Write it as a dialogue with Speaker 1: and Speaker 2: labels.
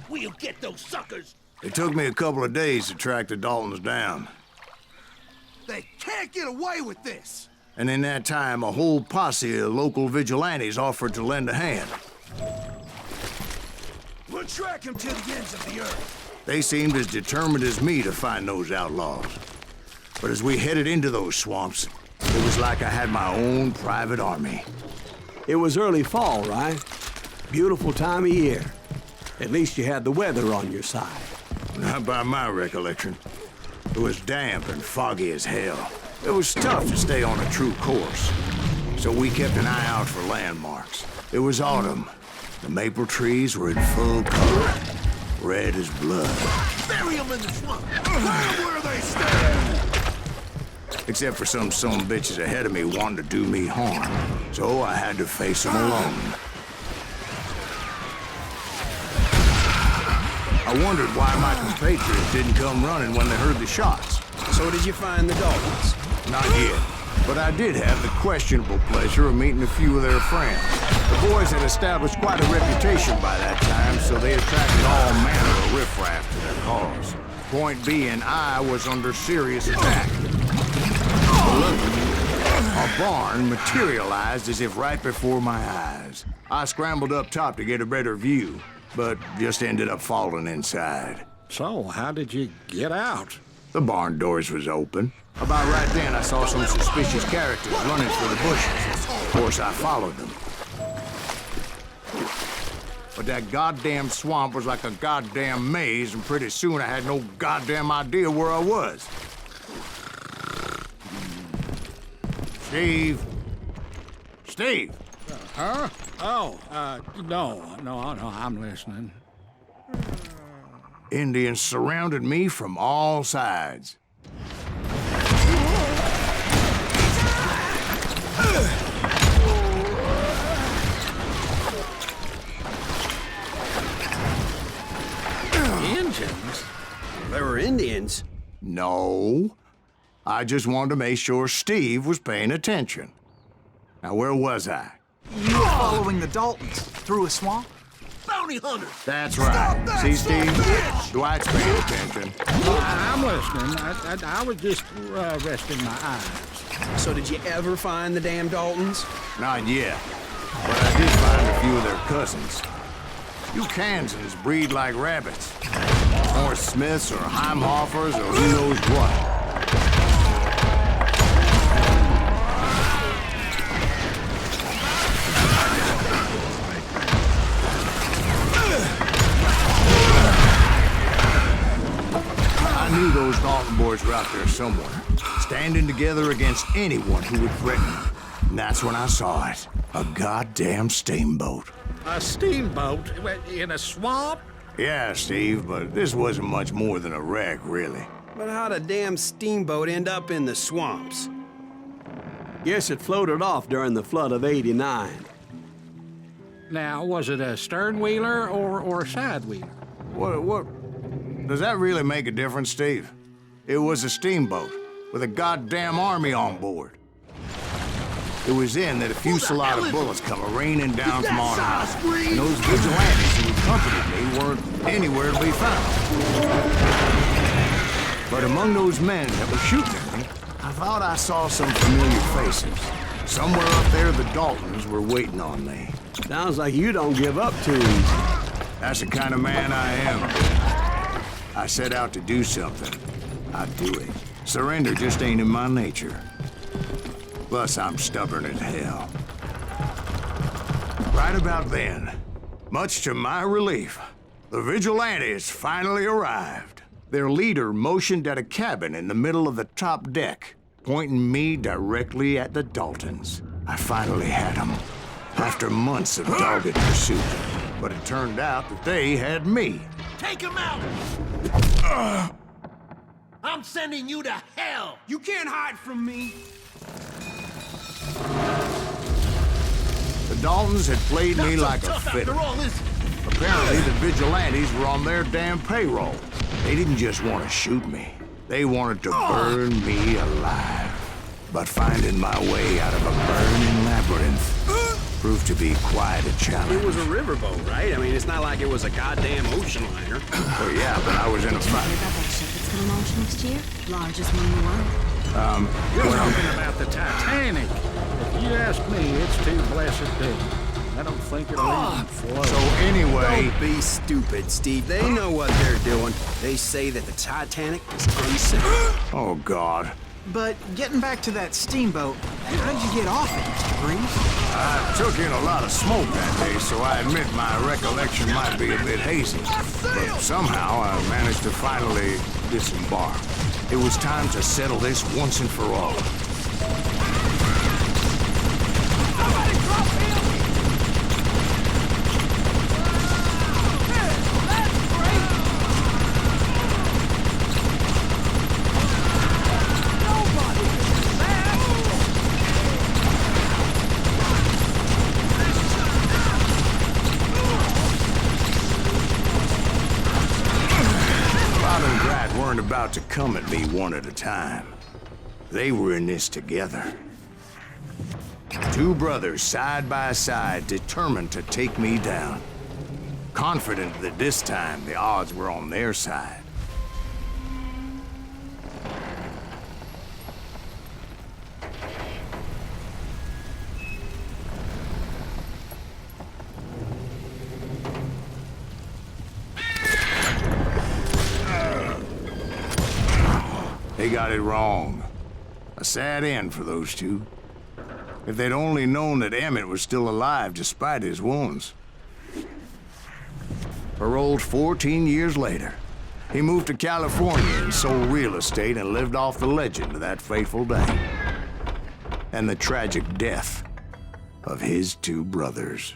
Speaker 1: We'll get those suckers!
Speaker 2: It took me a couple of days to track the Daltons down.
Speaker 1: They can't get away with this!
Speaker 2: And in that time, a whole posse of local vigilantes offered to lend a hand.
Speaker 1: We'll track him to the ends of the earth.
Speaker 2: They seemed as determined as me to find those outlaws. But as we headed into those swamps, it was like I had my own private army.
Speaker 3: It was early fall, right? Beautiful time of year. At least you had the weather on your side.
Speaker 2: Not by my recollection. It was damp and foggy as hell. It was tough to stay on a true course. So we kept an eye out for landmarks. It was autumn. The maple trees were in full color, red as blood.
Speaker 1: Bury them in the swamp! Where they stand!
Speaker 2: Except for some bitches ahead of me wanting to do me harm. So I had to face them alone. I wondered why my compatriots didn't come running when they heard the shots.
Speaker 3: So did you find the Daltons?
Speaker 2: Not yet. But I did have the questionable pleasure of meeting a few of their friends. The boys had established quite a reputation by that time, so they attracted all manner of riffraff to their cause. Point being, I was under serious attack. Luckily, a barn materialized as if right before my eyes. I scrambled up top to get a better view, but just ended up falling inside.
Speaker 4: So, how did you get out?
Speaker 2: The barn doors was open. About right then, I saw some suspicious characters running for the bushes. Of course, I followed them. But that goddamn swamp was like a goddamn maze, and pretty soon I had no goddamn idea where I was. Steve? Steve!
Speaker 4: Huh? Oh, no, I'm listening.
Speaker 2: Indians surrounded me from all sides.
Speaker 4: Indians?
Speaker 3: There were Indians?
Speaker 2: No. I just wanted to make sure Steve was paying attention. Now, where was I?
Speaker 5: You were following the Daltons through a swamp?
Speaker 1: Bounty hunters!
Speaker 2: That's right. See, Steve? Dwight's paying attention.
Speaker 4: I'm listening. I was just resting my eyes.
Speaker 3: So did you ever find the damn Daltons?
Speaker 2: Not yet. But I did find a few of their cousins. You Kansans breed like rabbits. Or Smiths or Heimhoffers or who knows what. I knew those Dalton boys were out there somewhere, standing together against anyone who would threaten them. And that's when I saw it. A goddamn steamboat.
Speaker 4: A steamboat in a swamp?
Speaker 2: Yeah, Steve, but this wasn't much more than a wreck, really.
Speaker 3: But how'd a damn steamboat end up in the swamps? Guess it floated off during the flood of '89.
Speaker 4: Now, was it a stern wheeler or a side wheeler?
Speaker 2: What? Does that really make a difference, Steve? It was a steamboat with a goddamn army on board. It was then that a fusillade of bullets come raining down from on high, and those vigilantes who accompanied me weren't anywhere to be found. But among those men that were shooting at me, I thought I saw some familiar faces. Somewhere up there, the Daltons were waiting on me.
Speaker 3: Sounds like you don't give up too easy.
Speaker 2: That's the kind of man I am. I set out to do something. I'd do it. Surrender just ain't in my nature. Plus, I'm stubborn as hell. Right about then, much to my relief, the vigilantes finally arrived. Their leader motioned at a cabin in the middle of the top deck, pointing me directly at the Daltons. I finally had them, after months of dogged pursuit. But it turned out that they had me.
Speaker 1: Take him out! I'm sending you to hell!
Speaker 5: You can't hide from me.
Speaker 2: The Daltons had played me
Speaker 1: Not so
Speaker 2: like a
Speaker 1: tough
Speaker 2: fiddle.
Speaker 1: after all, is it?
Speaker 2: Apparently, the vigilantes were on their damn payroll. They didn't just want to shoot me. They wanted to burn me alive. But finding my way out of a burning labyrinth proved to be quite a challenge.
Speaker 3: It was a riverboat, right? I mean, it's not like it was a goddamn ocean liner.
Speaker 2: Oh, yeah, but I was in a
Speaker 6: Did you hear
Speaker 2: fight.
Speaker 6: about that ship that's gonna launch next year? Largest one in the world.
Speaker 4: You're talking about the Titanic. If you ask me, it's too blessed big. I don't think it'll even float.
Speaker 2: So anyway,
Speaker 3: Don't be stupid, Steve. They know what they're doing. They say that the Titanic is unsinkable.
Speaker 2: oh, God.
Speaker 5: But getting back to that steamboat, how'd you get off it, Mr. Breeze?
Speaker 2: I took in a lot of smoke that day, so I admit my recollection might be a bit hazy. But somehow I managed to finally disembark. It was time to settle this once and for all. Bob and Grat weren't about to come at me one at a time. They were in this together. Two brothers side by side, determined to take me down. Confident that this time the odds were on their side. They got it wrong. A sad end for those two. If they'd only known that Emmett was still alive despite his wounds. Paroled 14 years later, he moved to California and sold real estate and lived off the legend of that fateful day. And the tragic death of his two brothers.